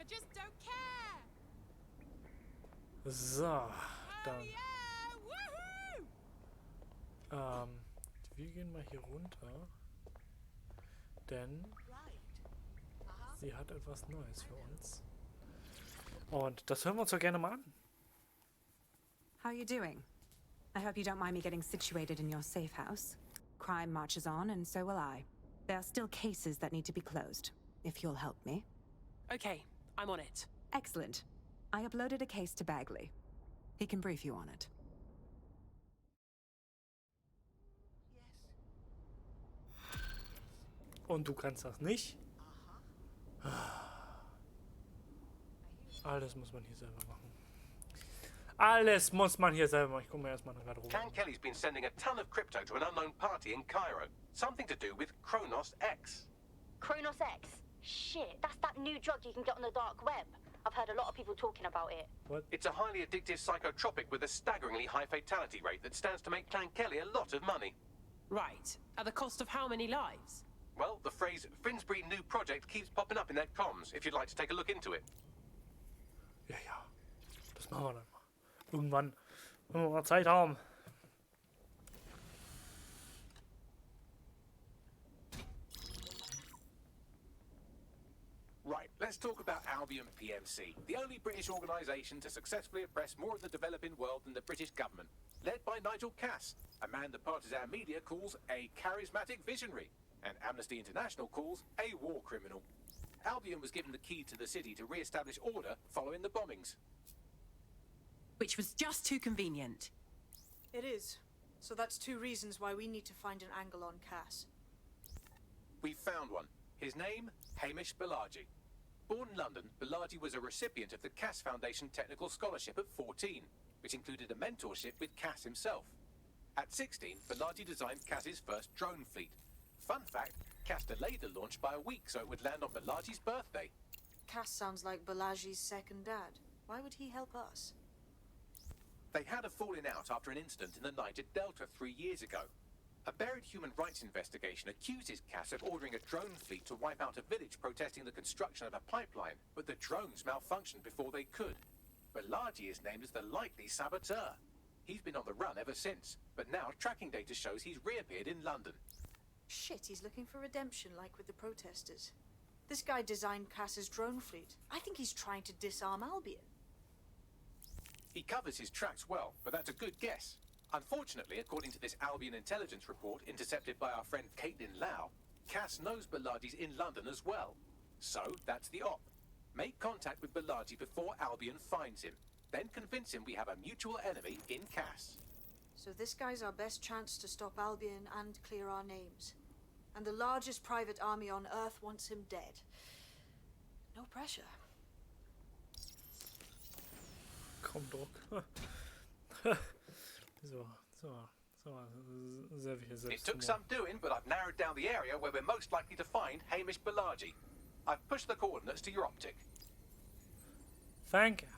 just don't care. So, dann. Yeah, woohoo! Wir gehen mal hier runter. Denn sie hat etwas Neues für uns. Und das hören wir uns doch gerne mal an. How are you doing? I hope you don't mind me getting situated in your safe house. Crime marches on, and so will I. There are still cases that need to be closed, if you'll help me. Okay, I'm on it. Excellent. I uploaded a case to Bagley. He can brief you on it. Und du kannst das nicht? Alles muss man hier selber machen. Alles muss man hier selber machen. Ich gucke mir erstmal nach Garderobe an. Kelly's been sending a ton of crypto to an unknown party in Cairo. Something to do with Kronos X. Kronos X? Shit, that's that new drug you can get on the dark web. I've heard a lot of people talking about it. What? It's a highly addictive psychotropic with a staggeringly high fatality rate that stands to make Clan Kelly a lot of money. Right. At the cost of how many lives? Well, the phrase Finsbury New Project keeps popping up in their comms, if you'd like to take a look into it. Ja, ja. Das machen wir dann mal. Irgendwann. Wenn wir mal Zeit haben. Right, let's talk about Albion PMC, the only British organisation to successfully oppress more of the developing world than the British government, led by Nigel Cass, a man the partisan media calls a charismatic visionary, and Amnesty International calls a war criminal. Albion was given the key to the city to re-establish order following the bombings. Which was just too convenient. It is. So that's two reasons why we need to find an angle on Cass. We've found one. His name, Hamish Balaji. Born in London, Balaji was a recipient of the Cass Foundation Technical Scholarship at 14, which included a mentorship with Cass himself. At 16, Balaji designed Cass's first drone fleet. Fun fact, Cass delayed the launch by a week so it would land on Balaji's birthday. Cass sounds like Balaji's second dad. Why would he help us? They had a falling out after an incident in the Niger Delta 3 years ago. A buried human rights investigation accuses Cass of ordering a drone fleet to wipe out a village protesting the construction of a pipeline, but the drones malfunctioned before they could. Balaji is named as the likely saboteur. He's been on the run ever since, but now tracking data shows he's reappeared in London. Shit, he's looking for redemption like with the protesters. This guy designed Cass's drone fleet. I think he's trying to disarm Albion. He covers his tracks well, but that's a good guess. Unfortunately, according to this Albion intelligence report intercepted by our friend Caitlin Lau, Cass knows Balaji's in London as well. So, that's the op. Make contact with Balaji before Albion finds him. Then convince him we have a mutual enemy in Cass. So this guy's our best chance to stop Albion and clear our names. And the largest private army on Earth wants him dead. No pressure. Komm, Druck. So. Sehr viel It took Selbsthumor. some doing, but I've narrowed down the area where we're most likely to find Hamish Balaji. I've pushed the coordinates to your optic. Thank you.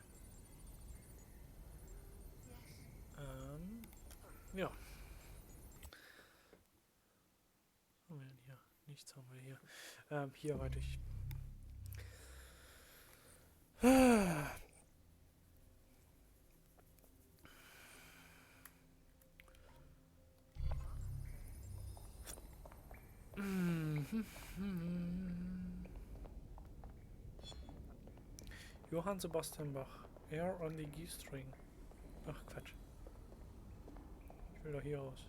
Ja. Was haben wir denn hier? Nichts haben wir hier. Hier weiter. Johann Sebastian Bach. Air on the G-String. Ach, Quatsch. Ich will doch hier raus.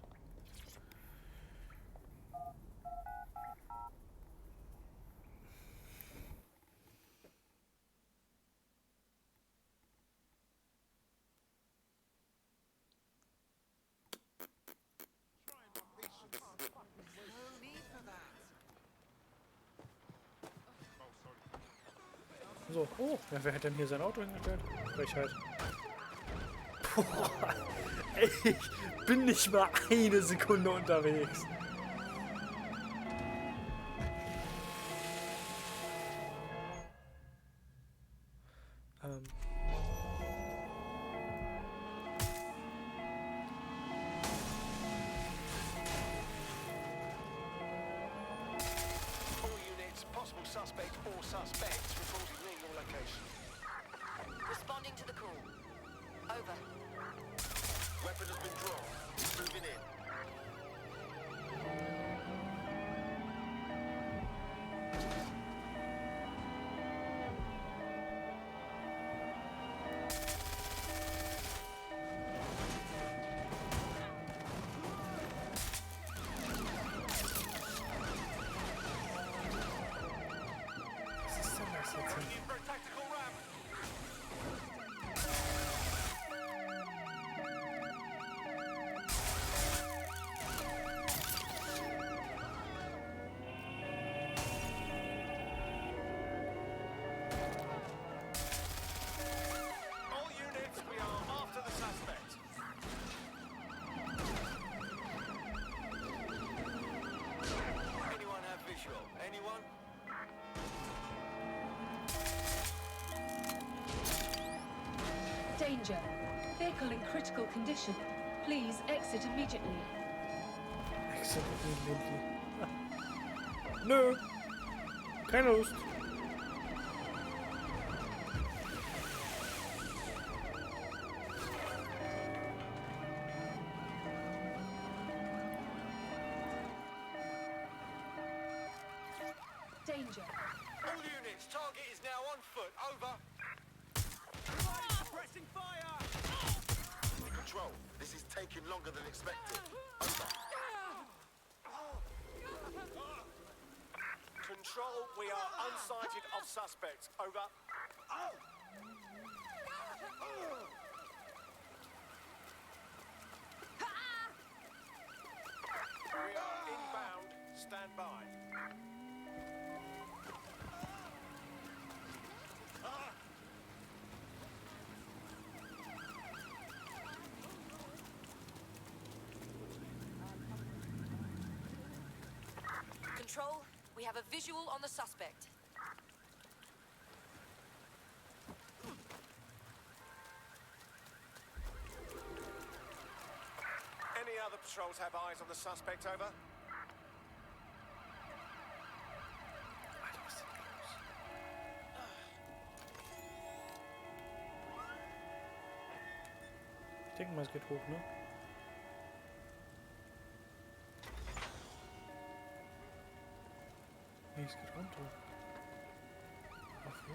So, oh, ja, wer hat denn hier sein Auto hingestellt? Frechheit. Boah, ey, ich bin nicht mal eine Sekunde unterwegs. location. Responding to the call. Over. Weapon has been drawn. Moving in. Was ist denn das jetzt? Going in for a tactical ram. All units, we are after the suspect. Anyone have visual? Anyone? Danger. Vehicle in critical condition. Please exit immediately. Exit immediately. Nö. Keine Lust. Danger. All units, target is now on foot. Over. Suppressing fire! Control, this is taking longer than expected. Over. Control, we are unsighted of suspects. Over. We are inbound. Stand by. Control, we have a visual on the suspect. Any other patrols have eyes on the suspect? Over. Alter, was ist denn los? Ich denke mal, es geht hoch, ne? Nee, es geht runter. Ach so.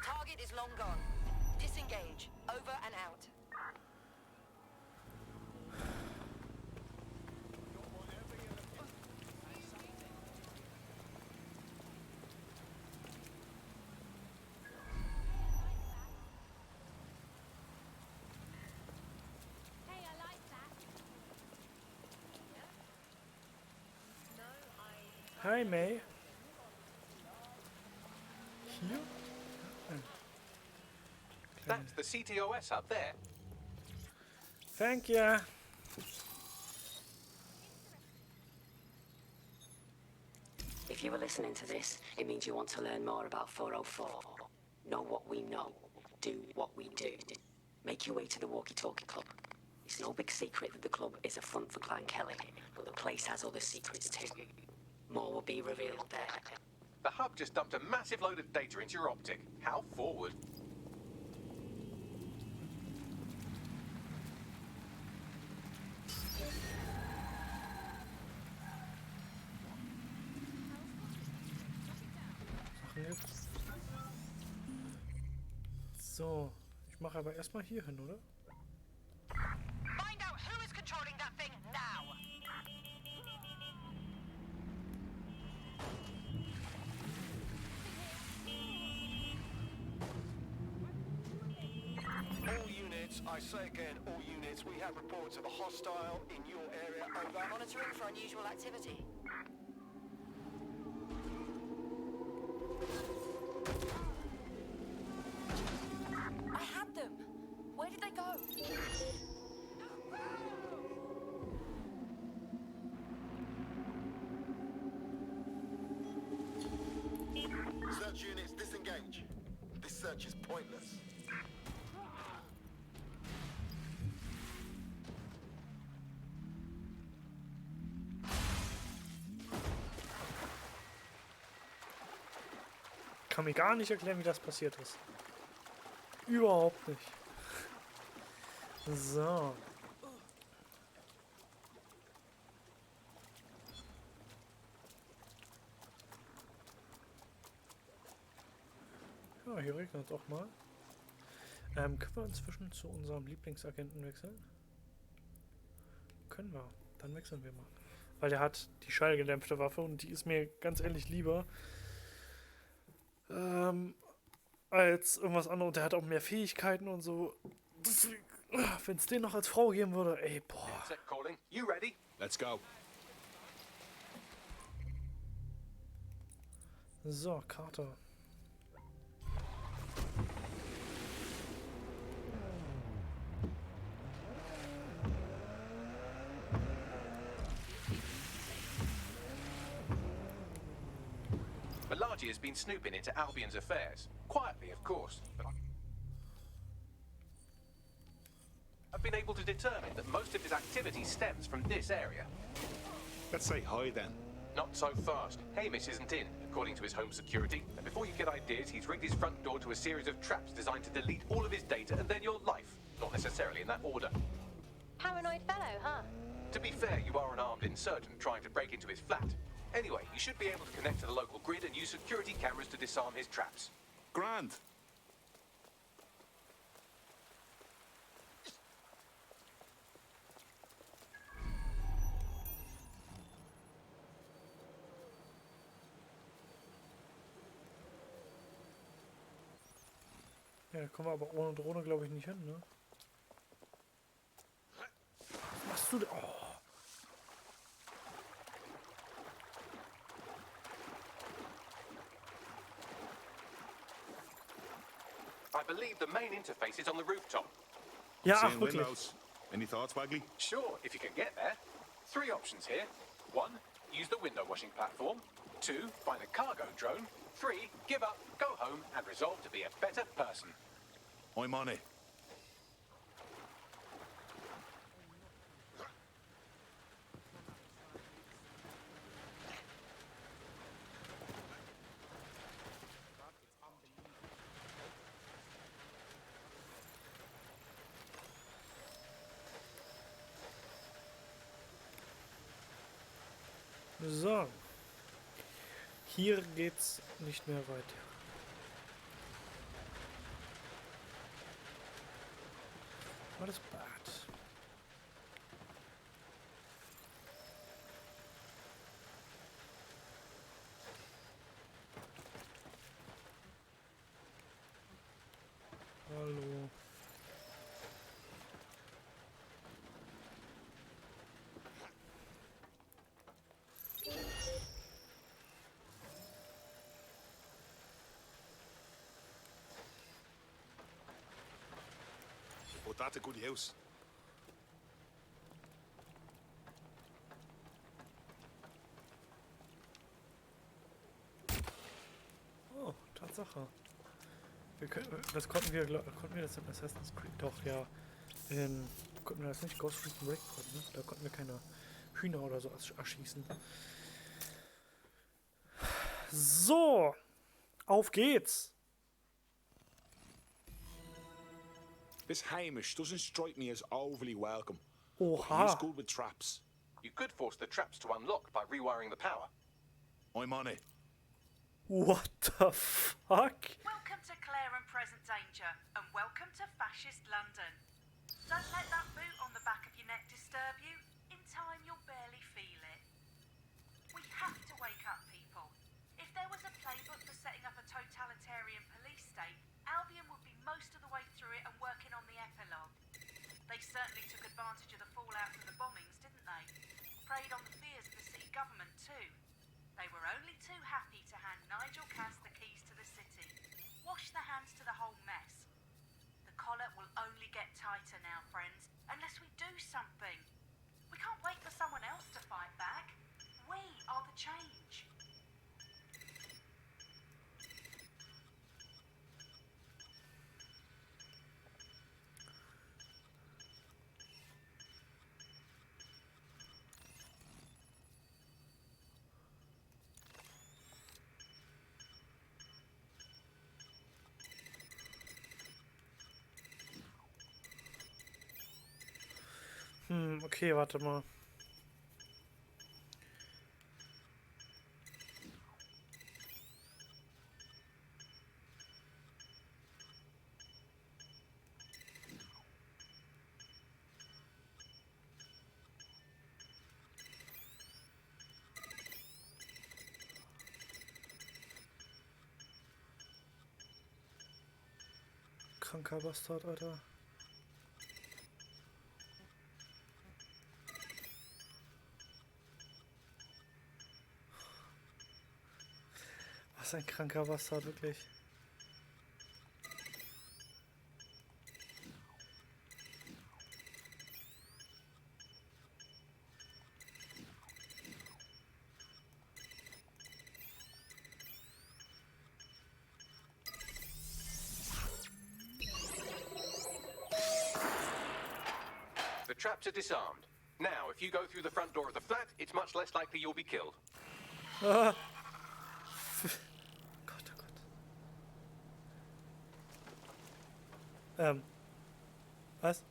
Target is long gone. Disengage. Over and out. Hi, May. Hier? That's the CTOS up there. Thank you. If you were listening to this, it means you want to learn more about 404. Know what we know. Do what we do. Make your way to the Walkie Talkie Club. It's no big secret that the club is a front for Clan Kelly, but the place has other secrets too. More will be revealed there. The hub just dumped a massive load of data into your optic. How forward? Sachen jetzt. So, ich mache aber erstmal hier hin, oder? Find out who is controlling that thing now. All units, I say again, all units, we have reports of a hostile in your area. Over. Monitoring for unusual activity. I had them. Where did they go? Search units, disengage. This search is pointless. kann mir gar nicht erklären, wie das passiert ist. Überhaupt nicht. So. Ja, hier regnet es auch mal. Können wir inzwischen zu unserem Lieblingsagenten wechseln? Können wir. Dann wechseln wir mal. Weil der hat die schallgedämpfte Waffe und die ist mir ganz ehrlich lieber als irgendwas anderes. Und der hat auch mehr Fähigkeiten und so. Wenn es den noch als Frau geben würde, ey, boah. DedSec calling. You ready? Let's go. So, Karte. Malachi has been snooping into Albion's affairs. Quietly, of course. But I've been able to determine that most of his activity stems from this area. Let's say hi then. Not so fast. Hamish isn't in, according to his home security. And before you get ideas, he's rigged his front door to a series of traps designed to delete all of his data and then your life. Not necessarily in that order. Paranoid fellow, huh? To be fair, you are an armed insurgent trying to break into his flat. Anyway, you should be able to connect to the local grid and use security cameras to disarm his traps. Grand. Ja, da kommen wir aber ohne Drohne, glaube ich, nicht hin, ne? Was machst du da? Oh. I believe the main interface is on the rooftop. Ja, ach, Seeing wirklich. windows. Any thoughts, Bagley? Sure, if you can get there. 3 options here. 1, use the window washing platform. 2, find a cargo drone. 3, give up, go home, and resolve to be a better person. I'm on it. So. Hier geht's nicht mehr weiter. War das Bad? Hallo. Oh, that's a good house. Oh, Tatsache. Wir können, das konnten wir das in Assassin's Creed doch, ja. Konnten wir das nicht? Ghost Recon Breakpoint, ne? Da konnten wir keine Hühner oder so erschießen. So, auf geht's. This Hamish doesn't strike me as overly welcome. Oha. He's good with traps. You could force the traps to unlock by rewiring the power. I'm on it. What the fuck? Welcome to Clare and Present Danger, and welcome to Fascist London. Don't let that boot on the back of your neck disturb you. In time, you'll barely feel it. We have to wake up, people. If there was a playbook for setting up a totalitarian police state, Albion would be most of the way through it and working on the epilogue. They certainly took advantage of the fallout from the bombings, didn't they? Preyed on the fears of the city government too. They were only too happy to hand Nigel Cass the keys to the city. Wash their hands to the whole mess. The collar will only get tighter now, friends, unless we do something. We can't wait for someone else to fight back. We are the change. Okay, warte mal. Kranker Bastard, Alter. Was ein kranker Bastard, wirklich. The traps are disarmed. Now, if you go through the front door of the flat, it's much less likely you'll be killed. Ah. Gott, oh Gott. Was?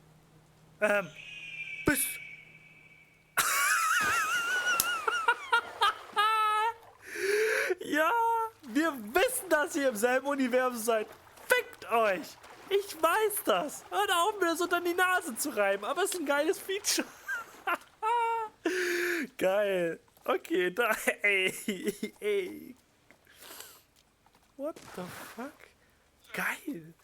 Bist... Ja, wir wissen, dass ihr im selben Universum seid. Fickt euch! Ich weiß das. Hört auf, mir das unter die Nase zu reiben. Aber es ist ein geiles Feature. Geil. Okay, da... Ey. What the fuck? Geil.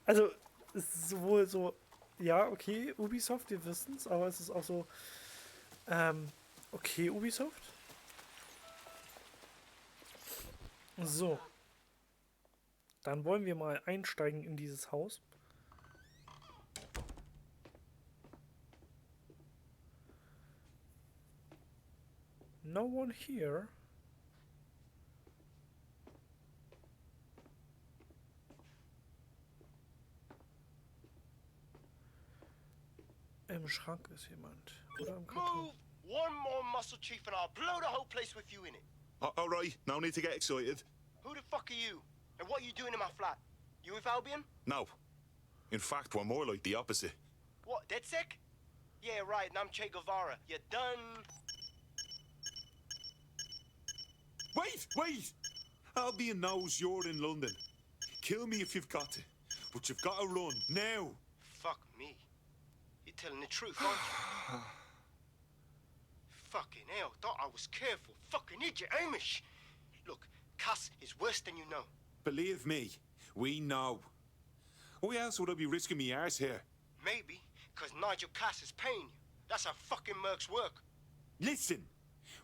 Also, es ist sowohl so... Ja, okay, Ubisoft, wir wissen es. Aber es ist auch so... Okay, Ubisoft. So. Dann wollen wir mal einsteigen in dieses Haus. No one here. Im Schrank ist jemand. Oder im Karton. One more muscle, Chief, and I'll blow the whole place with you in it. All right, no need to get excited. Who the fuck are you? And what are you doing in my flat? You with Albion? No. In fact, we're more like the opposite. What, DedSec? Yeah, right, and I'm Che Guevara. You done... Wait! Albion knows you're in London. Kill me if you've got to. But you've got to run, now. Fuck me. You're telling the truth, aren't you? Fucking hell, thought I was careful. Fucking idiot, Amish. Look, Cass is worse than you know. Believe me, we know. Why else would I be risking me arse here? Maybe, because Nigel Cass is paying you. That's how fucking mercs work. Listen,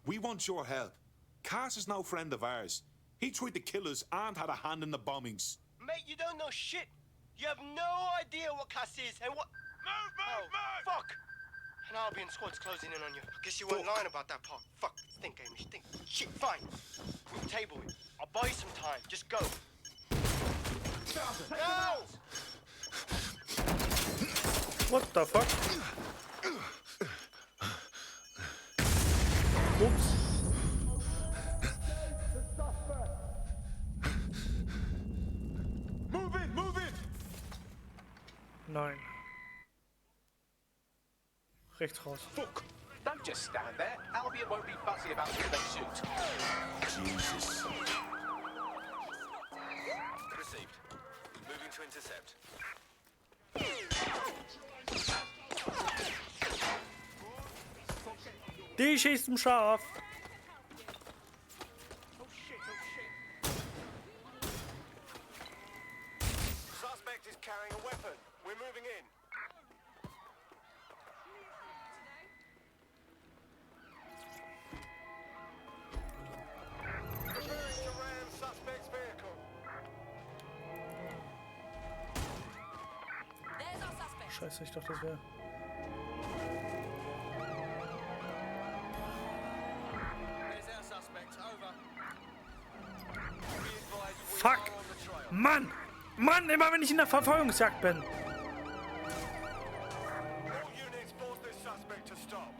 we want your help. Cass is no friend of ours. He tried to kill us and had a hand in the bombings. Mate, you don't know shit. You have no idea what Cass is and what... Move! Fuck! An Albion squad's closing in on you. I guess you weren't lying about that part. Fuck. Think, Amish, think. Shit, fine. We'll table it. I'll buy you some time. Just go. Go! What the fuck? Oops. Move it! Nein. Rechts raus. Fuck! Don't just stand there. Albion won't be fussy about who they shoot. Jesus. Received. Moving to intercept. Die schießt im Schaf. Suspect is carrying a weapon. We're moving in. Preparing to ram suspect's vehicle. There's our suspect. Scheiße, ich dachte, das wäre... There's our suspect. Over. Fuck! Mann! Mann, immer wenn ich in der Verfolgungsjagd bin. All units force this suspect to stop.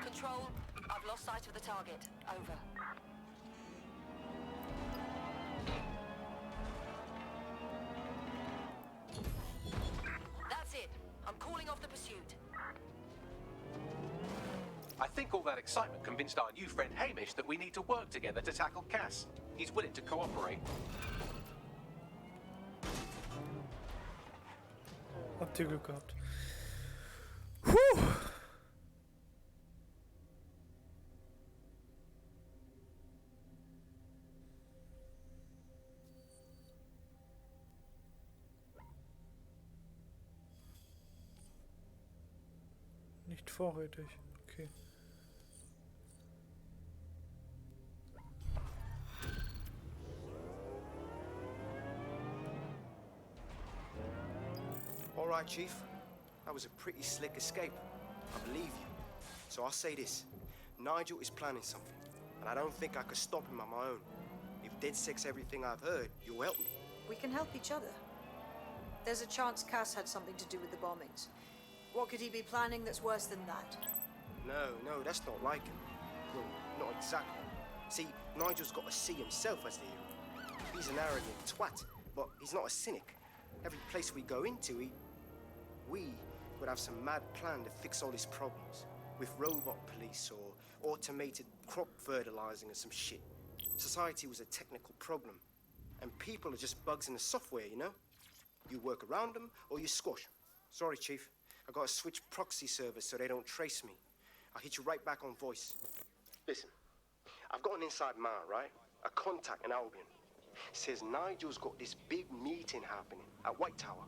Control, I've lost sight of the target. Over. That's it. I'm calling off the pursuit. I think all that excitement convinced our new friend Hamish that we need to work together to tackle Cass. He's willing to cooperate. Habt ihr Glück gehabt. Puh. Nicht vorrätig. Okay. All right, Chief. That was a pretty slick escape. I believe you. So I'll say this. Nigel is planning something, and I don't think I could stop him on my own. If DedSec's everything I've heard, you'll help me. We can help each other. There's a chance Cass had something to do with the bombings. What could he be planning that's worse than that? No, that's not like him. Well, not exactly. See, Nigel's got to see himself as the hero. He's an arrogant twat, but he's not a cynic. Every place we go into, we would have some mad plan to fix all his problems. With robot police or automated crop fertilizing or some shit. Society was a technical problem. And people are just bugs in the software, you know? You work around them or you squash them. Sorry, Chief. I gotta switch proxy servers so they don't trace me. I'll hit you right back on voice. Listen, I've got an inside man, right? A contact in Albion. Says Nigel's got this big meeting happening at White Tower.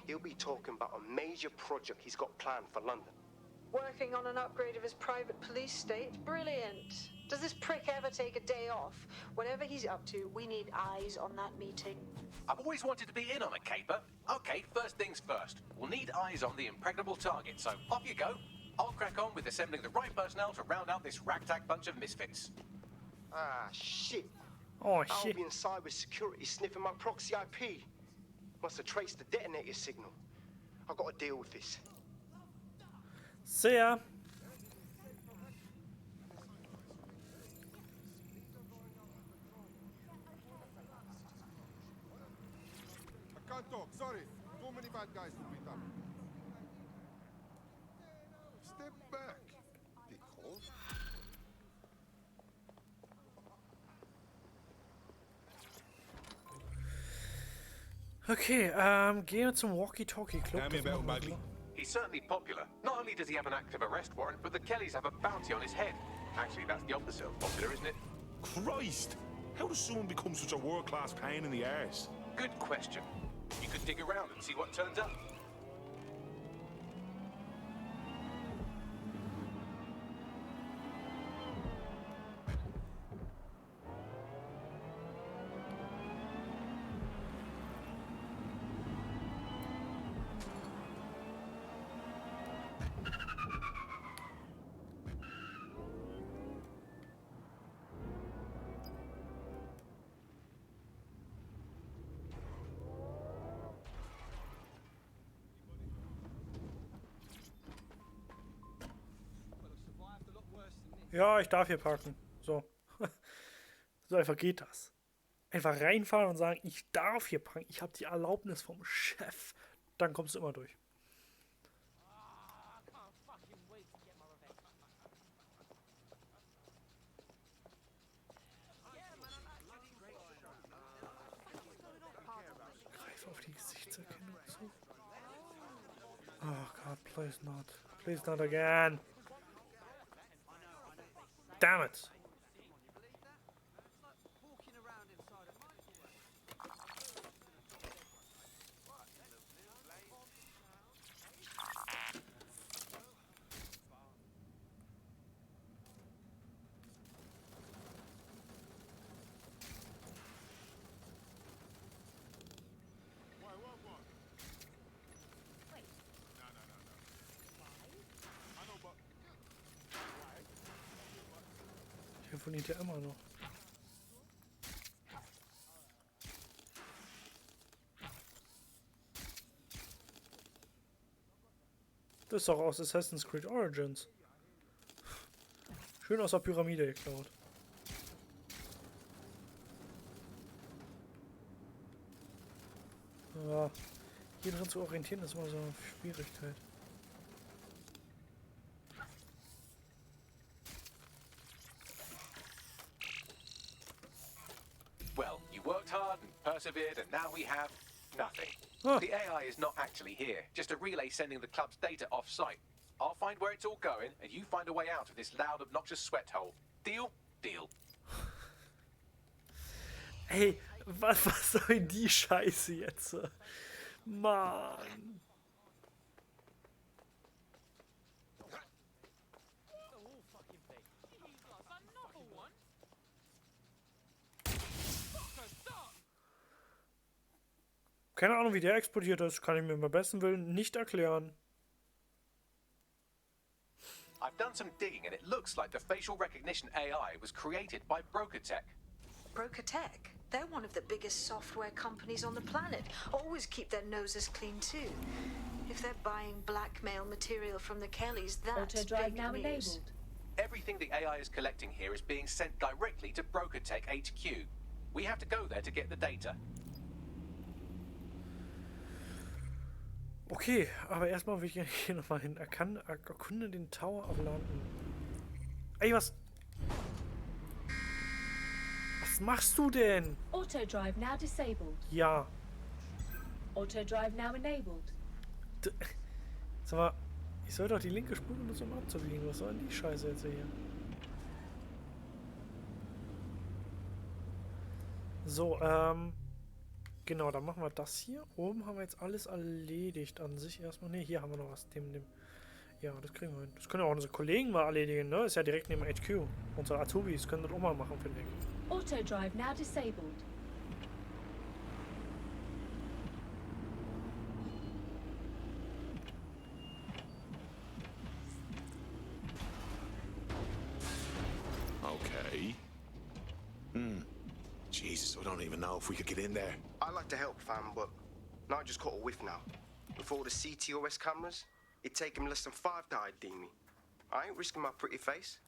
He'll be talking about a major project he's got planned for London. Working on an upgrade of his private police state? Brilliant. Does this prick ever take a day off? Whatever he's up to, we need eyes on that meeting. I've always wanted to be in on a caper. Okay, first things first. We'll need eyes on the impregnable target, so off you go. I'll crack on with assembling the right personnel to round out this ragtag bunch of misfits. Ah, shit. Oh, shit. Albion cybersecurity sniffing my proxy IP. Must have traced the detonator signal. I've got to deal with this. See ya. I can't talk, sorry. Too many bad guys to beat up. Step back, dickhole. Okay, gehen wir zum Walkie-Talkie-Club. Tell me about him, Bagley. He's certainly popular. Not only does he have an active arrest warrant, but the Kellys have a bounty on his head. Actually, that's the opposite of popular, isn't it? Christ! How does someone become such a world-class pain in the arse? Good question. You could dig around and see what turns up. Ja, ich darf hier parken. So. So einfach geht das. Einfach reinfahren und sagen, ich darf hier parken. Ich habe die Erlaubnis vom Chef. Dann kommst du immer durch. Greif auf die Gesichtserkennung zu. Oh God, please not. Please not again. Damn it. Telefoniert ja immer noch. Das ist doch aus Assassin's Creed Origins. Schön aus der Pyramide geklaut. Ja, hier drin zu orientieren ist immer so eine Schwierigkeit. Well, you worked hard and persevered, and now we have nothing. Huh. The AI is not actually here, just a relay sending the club's data off-site. I'll find where it's all going, and you find a way out of this loud, obnoxious sweat hole. Deal? Deal. Ey, was soll die Scheiße jetzt? Mann. Keine Ahnung, wie der explodiert ist, kann ich mir beim besten Willen nicht erklären. I've done some digging, and it looks like the facial recognition AI was created by BrokerTech. BrokerTech? They're one of the biggest software companies on the planet. Always keep their noses clean too. If they're buying blackmail material from the Kellys, that's Auto-drive big now news. enabled. Everything the AI is collecting here is being sent directly to BrokerTech HQ. We have to go there to get the data. Okay, aber erstmal will ich hier nochmal hin. Erkunde den Tower of London. Ey, was machst du denn? Auto-drive now disabled. Ja. Auto-drive now enabled. Sag mal, ich soll doch die linke Spur benutzen, um abzubiegen. Was soll denn die Scheiße jetzt hier? So, genau, dann machen wir das hier. Oben haben wir jetzt alles erledigt an sich erstmal. Ne, hier haben wir noch was. Ja, das kriegen wir hin. Das können ja auch unsere Kollegen mal erledigen, ne? Ist ja direkt neben HQ. Unsere Azubis können das auch mal machen, finde ich. Auto-drive now disabled. Okay. Jesus, I don't even know if we could get in there. I'd like to help, fam, but now I just caught a whiff now. With all the CTOS cameras, it'd take him less than 5 to ID me. I ain't risking my pretty face.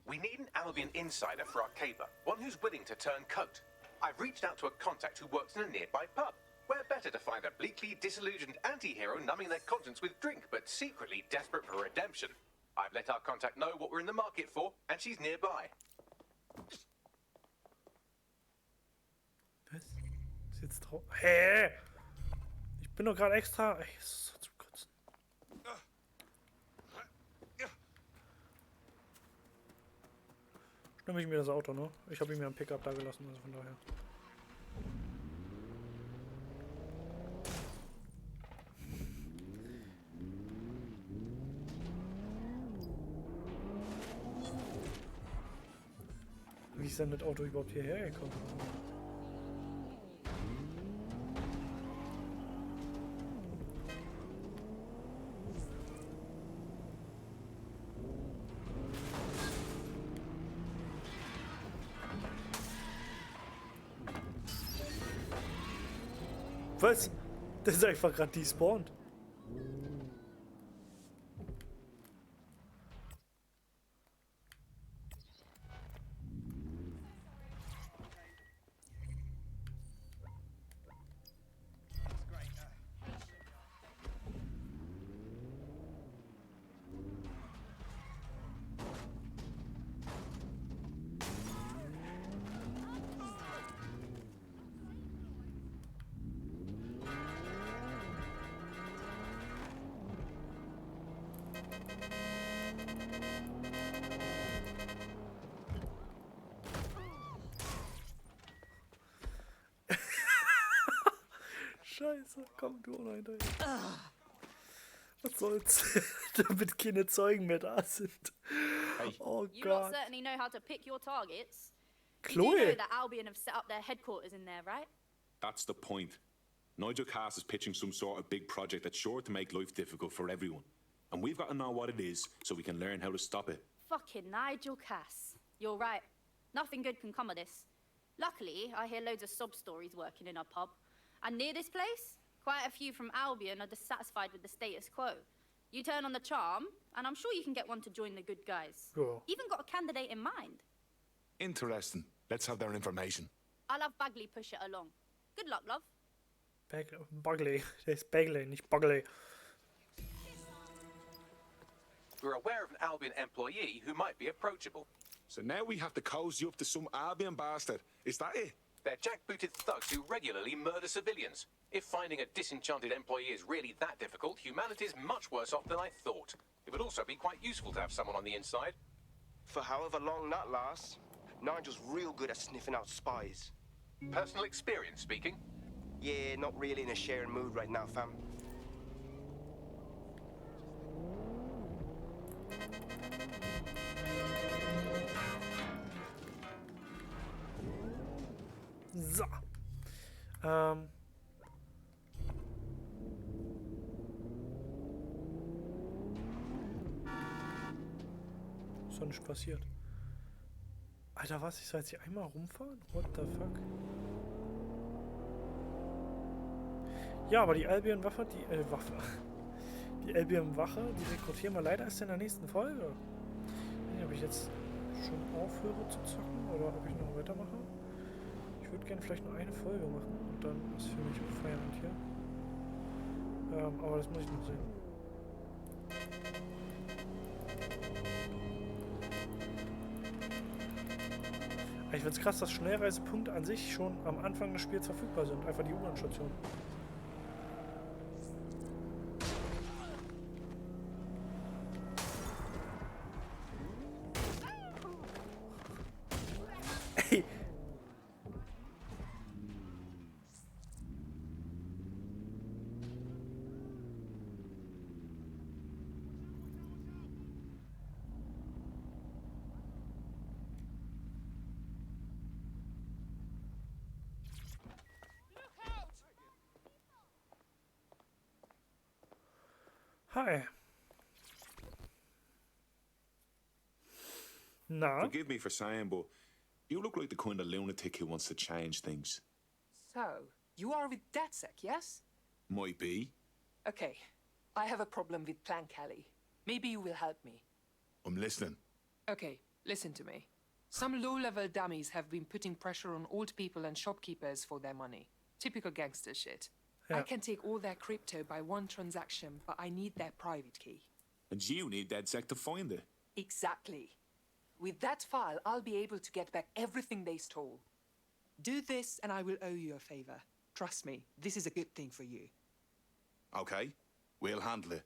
We need an Albion insider for our caper, one who's willing to turn coat. I've reached out to a contact who works in a nearby pub. Where better to find a bleakly disillusioned anti-hero numbing their conscience with drink, but secretly desperate for redemption. I've let our contact know what we're in the market for, and she's nearby. Was? Ist jetzt drauf? Hä? Ich bin doch gerade extra. Ey, das ist so zum Kotzen. Nehme ich mir das Auto, ne? Ich habe ihm ja ein Pickup da gelassen, also von daher. Wie ist denn das Auto überhaupt hierher gekommen? Was? Das ist einfach gerade despawned. Scheiße, komm du rein. Was soll's? Damit keine Zeugen mehr da sind. Oh You lot Gott. certainly know how to pick your targets. You Chloe. do know that Albion have set up their headquarters in there, right? That's the point. Nigel Cass is pitching some sort of big project that's sure to make life difficult for everyone. And we've got to know what it is so we can learn how to stop it. Fucking Nigel Cass. You're right. Nothing good can come of this. Luckily, I hear loads of sob stories working in our pub. And near this place, quite a few from Albion are dissatisfied with the status quo. You turn on the charm, and I'm sure you can get one to join the good guys. Cool. Even got a candidate in mind. Interesting. Let's have their information. I'll have Bagley push it along. Good luck, love. Bagley. Der ist Bagley, nicht Bagley. We're aware of an Albion employee who might be approachable. So now we have to cozy up to some Albion bastard. Is that it? They're jackbooted thugs who regularly murder civilians. If finding a disenchanted employee is really that difficult, humanity's much worse off than I thought. It would also be quite useful to have someone on the inside. For however long that lasts, Nigel's real good at sniffing out spies. Personal experience speaking? Yeah, not really in a sharing mood right now, fam. So. Ist doch nicht passiert. Alter, was? Ich soll jetzt hier einmal rumfahren? What the fuck? Ja, aber die Albion-Waffe, die Albion-Wache, die rekrutieren wir leider erst in der nächsten Folge. Ich weiß nicht, ob ich jetzt schon aufhöre zu zocken oder ob ich noch weitermache. Ich würde gerne vielleicht nur eine Folge machen und dann ist für mich auch Feierabend hier. Aber das muss ich noch sehen. Ich finde es krass, dass Schnellreisepunkte an sich schon am Anfang des Spiels verfügbar sind. Einfach die U-Bahn-Station. Ey. Hi. No. Forgive me for saying, but you look like the kind of lunatic who wants to change things. So, you are with DedSec, yes? Might be. Okay. I have a problem with Plan Cali. Maybe you will help me. I'm listening. Okay, listen to me. Some low-level dummies have been putting pressure on old people and shopkeepers for their money. Typical gangster shit. I can take all their crypto by one transaction, but I need their private key. And you need DedSec to find it. Exactly. With that file, I'll be able to get back everything they stole. Do this, and I will owe you a favor. Trust me, this is a good thing for you. Okay, we'll handle it.